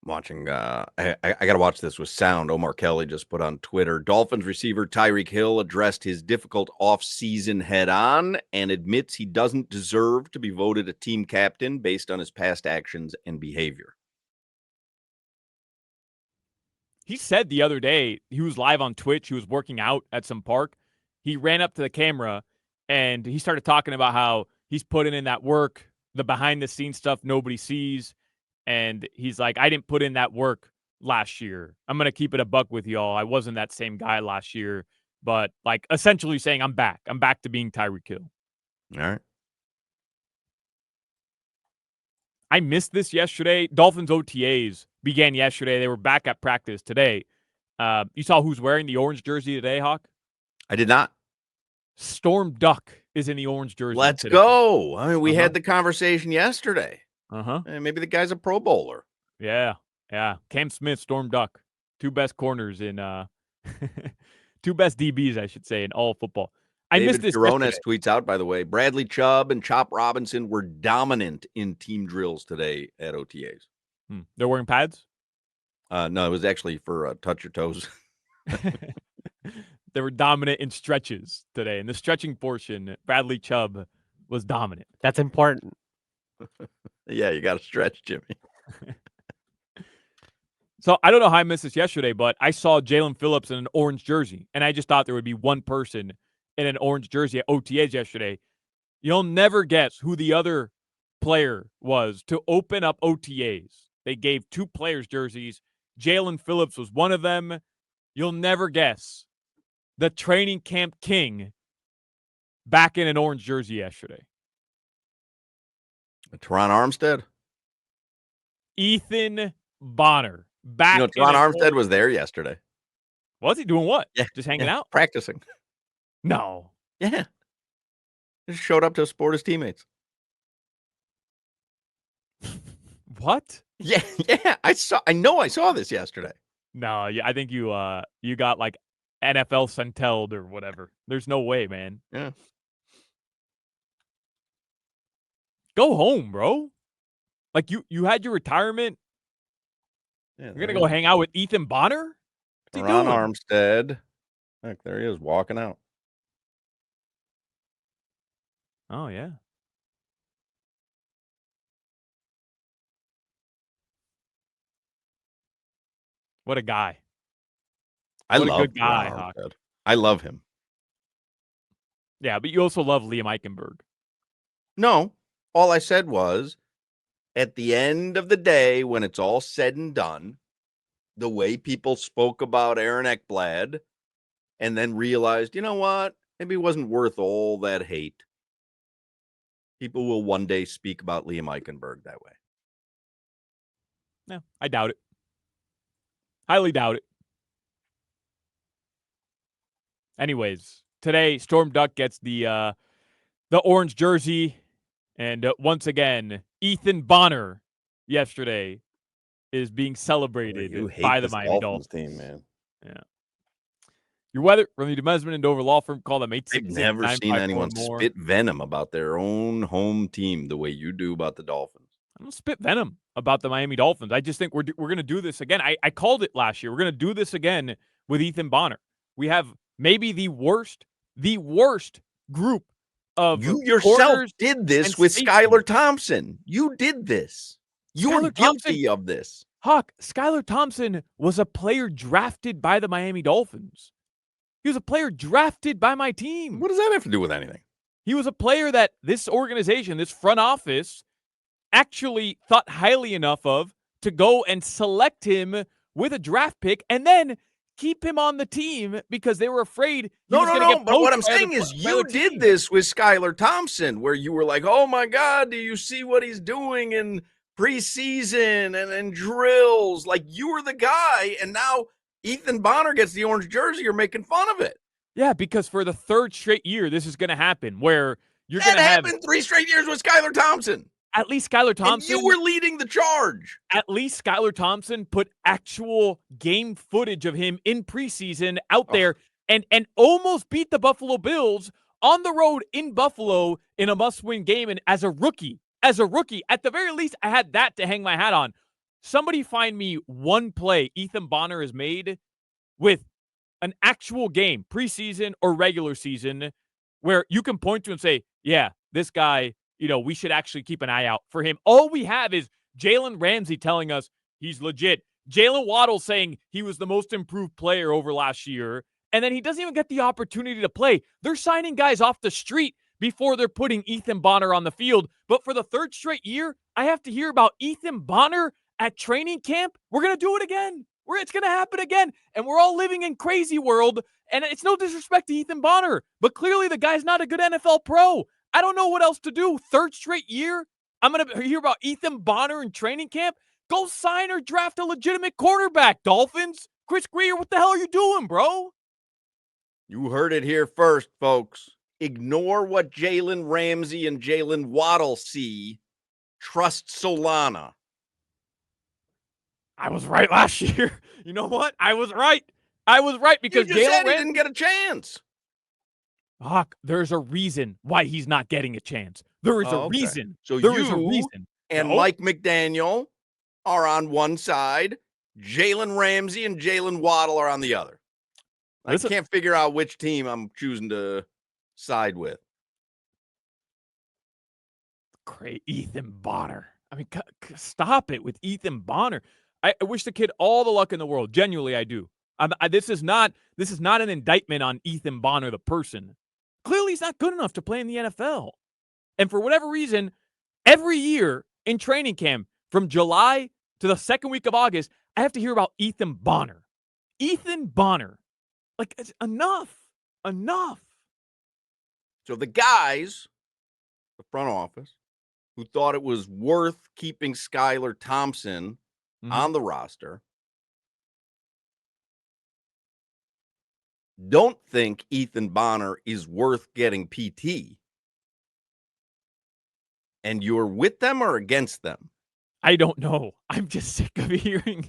Watching, I got to watch this with sound. Omar Kelly just put on Twitter. Dolphins receiver Tyreek Hill addressed his difficult offseason head on and admits he doesn't deserve to be voted a team captain based on his past actions and behavior. He said the other day, he was live on Twitch. He was working out at some park. He ran up to the camera and he started talking about how he's putting in that work, the behind the scenes stuff nobody sees. And he's like, I didn't put in that work last year. I'm going to keep it a buck with y'all. I wasn't that same guy last year, but like essentially saying I'm back. I'm back to being Tyreek Hill. All right. I missed this yesterday. Dolphins OTAs began yesterday. They were back at practice today. You saw who's wearing the orange jersey today, Hawk? I did not. Storm Duck is in the orange jersey. Let's today. go. I mean, we had the conversation yesterday. Maybe the guy's a Pro Bowler. Yeah. Cam Smith, Storm Duck. Two best corners in two best DBs, I should say, in all football. I missed this. Girones tweets out, by the way, Bradley Chubb and Chop Robinson were dominant in team drills today at OTAs. They're wearing pads? No, it was actually for touch your toes. They were dominant in stretches today. In the stretching portion, Bradley Chubb was dominant. That's important. Yeah, you got to stretch, Jimmy. So I don't know how I missed this yesterday, but I saw Jalen Phillips in an orange jersey, and I just thought there would be one person in an orange jersey at OTAs yesterday. You'll never guess who the other player was to open up OTAs. They gave two players jerseys. Jalen Phillips was one of them. You'll never guess. The training camp king back in an orange jersey yesterday. Teron Armstead? Ethan Bonner. Back. Teron Armstead was there yesterday. Was he doing what? Yeah. Just hanging out? Practicing. No. Yeah. Just showed up to support his teammates. What? Yeah. I saw this yesterday. No, I think you got like NFL Centelled or whatever. There's no way, man. Yeah. Go home, bro. Like you had your retirement. Yeah, you're gonna go hang out with Ethan Bonner? Ron Armstead. Look, there he is walking out. Oh yeah. What a guy. I love a good guy, Hawk. I love him. Yeah, but you also love Liam Eichenberg. No. All I said was, at the end of the day, when it's all said and done, the way people spoke about Aaron Ekblad and then realized, you know what? Maybe it wasn't worth all that hate. People will one day speak about Liam Eichenberg that way. No, I doubt it. Highly doubt it. Anyways, today Storm Duck gets the orange jersey, and once again, Ethan Bonner yesterday is being celebrated by the Miami Dolphins team, man. Yeah. Your weather from the Demesman and Dover Law Firm. Call them 866-954-MORE. I've never seen anyone spit venom about their own home team the way you do about the Dolphins. I don't spit venom about the Miami Dolphins. I just think we're going to do this again. I called it last year. We're going to do this again with Ethan Bonner. We have maybe the worst group of you yourself did this with Skylar Thompson. You did this. You're guilty of this. Hawk, Skylar Thompson was a player drafted by the Miami Dolphins. He was a player drafted by my team. What does that have to do with anything? He was a player that this organization, this front office, actually thought highly enough of to go and select him with a draft pick and then keep him on the team because they were afraid he was going to get poached. But what I'm saying is you did this with Skylar Thompson where you were like, oh, my God, do you see what he's doing in preseason and drills? Like, you were the guy, and now Ethan Bonner gets the orange jersey. You're making fun of it. Yeah, because for the third straight year, this is going to happen where you're going to have... That happened 3 straight years with Skylar Thompson. At least Skylar Thompson... And you were leading the charge. At least Skylar Thompson put actual game footage of him in preseason out there and almost beat the Buffalo Bills on the road in Buffalo in a must-win game. And as a rookie, at the very least, I had that to hang my hat on. Somebody find me one play Ethan Bonner has made with an actual game, preseason or regular season, where you can point to and say, yeah, this guy, we should actually keep an eye out for him. All we have is Jalen Ramsey telling us he's legit. Jalen Waddle saying he was the most improved player over last year. And then he doesn't even get the opportunity to play. They're signing guys off the street before they're putting Ethan Bonner on the field. But for the third straight year, I have to hear about Ethan Bonner at training camp. We're going to do it again. It's going to happen again. And we're all living in crazy world. And it's no disrespect to Ethan Bonner, but clearly the guy's not a good NFL pro. I don't know what else to do. Third straight year, I'm going to hear about Ethan Bonner in training camp. Go sign or draft a legitimate quarterback, Dolphins. Chris Greer, what the hell are you doing, bro? You heard it here first, folks. Ignore what Jalen Ramsey and Jalen Waddle see. Trust Solana. I was right last year. You know what? I was right because you just said Jalen he didn't get a chance. Hawk, there's a reason why he's not getting a chance. There is a reason. So there is a reason. And Mike McDaniel are on one side. Jalen Ramsey and Jalen Waddle are on the other. I can't figure out which team I'm choosing to side with. Great Ethan Bonner. I mean, stop it with Ethan Bonner. I wish the kid all the luck in the world. Genuinely, I do. This is not an indictment on Ethan Bonner, the person. Clearly, he's not good enough to play in the NFL. And for whatever reason, every year in training camp, from July to the second week of August, I have to hear about Ethan Bonner. Ethan Bonner. Like, it's enough. Enough. So the guys, the front office, who thought it was worth keeping Skylar Thompson on the roster, don't think Ethan Bonner is worth getting PT. And you're with them or against them? I don't know. I'm just sick of hearing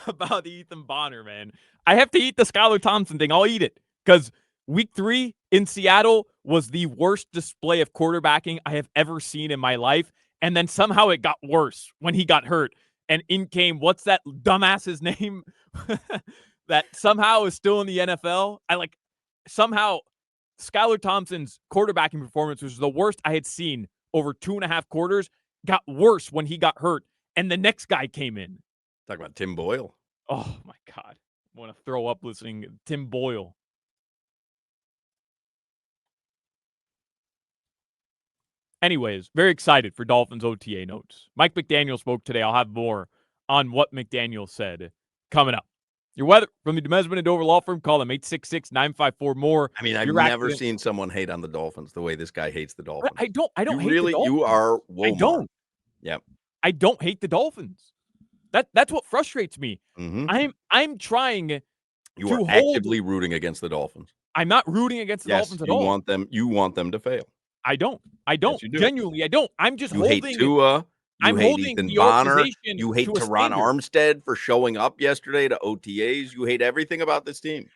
about Ethan Bonner, man. I have to eat the Skylar Thompson thing. I'll eat it because week 3 in Seattle was the worst display of quarterbacking I have ever seen in my life. And then somehow it got worse when he got hurt. And in came, what's that dumbass's name that somehow is still in the NFL? Somehow Skylar Thompson's quarterbacking performance was the worst I had seen over 2.5 quarters, got worse when he got hurt. And the next guy came in. Talk about Tim Boyle. Oh, my God. I want to throw up listening to Tim Boyle. Anyways, very excited for Dolphins OTA notes. Mike McDaniel spoke today. I'll have more on what McDaniel said coming up. Your weather from the Demesman and Dover Law Firm. Call them 866-954-MORE. I mean, I've never seen someone hate on the Dolphins the way this guy hates the Dolphins. I don't hate really, the Dolphins. You are Womar. I don't. Yep. I don't hate the Dolphins. That's what frustrates me. Mm-hmm. I'm trying. You are actively rooting against the Dolphins. I'm not rooting against the Dolphins at all. You want them to fail. I don't. Yes, genuinely, I don't. I'm just holding. Hate Tua. I'm hate holding Ethan the Bonner. organization. You hate Teron Armstead for showing up yesterday to OTAs. You hate everything about this team.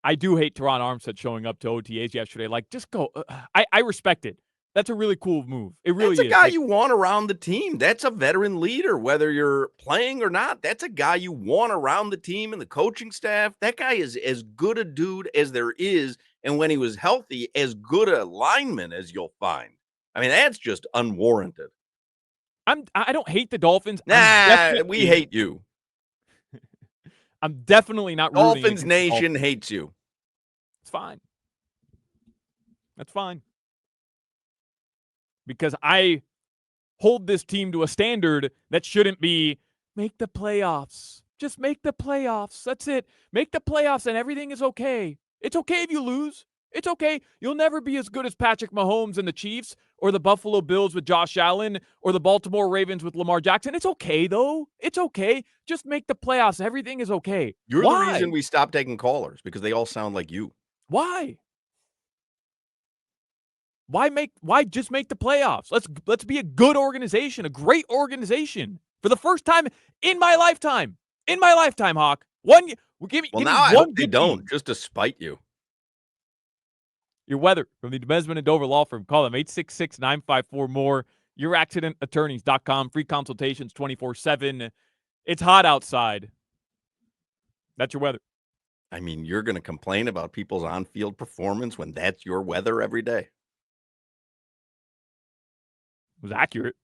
I do hate Teron Armstead showing up to OTAs yesterday. Like, just go. I respect it. That's a really cool move. It really is. That's a guy you want around the team. That's a veteran leader, whether you're playing or not. That's a guy you want around the team and the coaching staff. That guy is as good a dude as there is. And when he was healthy, as good a lineman as you'll find. I mean, that's just unwarranted. I don't hate the Dolphins. Nah, we hate you. I'm definitely not rooting. Dolphins Nation hates you. It's fine. That's fine. Because I hold this team to a standard that shouldn't be make the playoffs. Just make the playoffs. That's it. Make the playoffs and everything is okay. It's okay if you lose. It's okay. You'll never be as good as Patrick Mahomes and the Chiefs or the Buffalo Bills with Josh Allen or the Baltimore Ravens with Lamar Jackson. It's okay, though. It's okay. Just make the playoffs. Everything is okay. You're the reason we stopped taking callers because they all sound like you. Why? Why just make the playoffs? Let's be a good organization, a great organization for the first time in my lifetime. In my lifetime, Hawk. Give me I hope they don't, just to spite you. Your weather from the Demesman and Dover Law Firm. Call them 866-954-MORE. YourAccidentAttorneys.com. Free consultations 24/7. It's hot outside. That's your weather. I mean, you're going to complain about people's on-field performance when that's your weather every day. It was accurate.